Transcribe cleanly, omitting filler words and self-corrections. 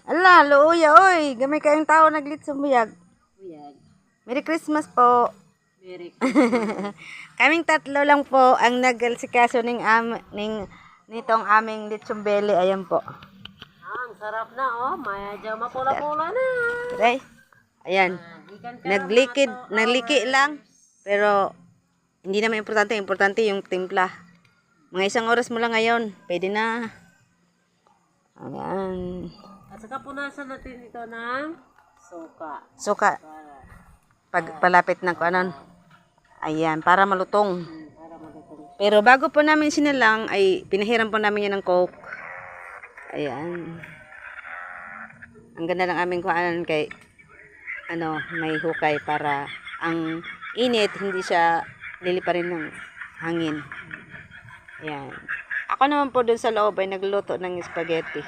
Ala, luuya, oy. Gamay kayong tao naglit sa buyag. Buyag. Merry Christmas po. Merry Christmas. Kaming tatlo lang po ang nagalsikaso nitong aming litsumbeli. Ayan po. Ang sarap na, oh. Medyo mapula-pula na. Okay. Ayan. Gikan ka Nagliki lang. Pero, hindi naman importante. Importante yung timpla. Mga 1 oras mo lang ngayon. Pwede na. Ayan. At saka punasan natin ito ng suka. Suka. Palapit ng kuanon. Ayan. Para malutong. Para malutong. Pero bago po namin sinilang, ay pinahiram po namin yan ng coke. Ayan. Ang ganda ng aming kuanan kay may hukay para ang init hindi siya liliparin ng hangin. Ayan. Ako naman po dun sa loob ay nagluto ng spaghetti.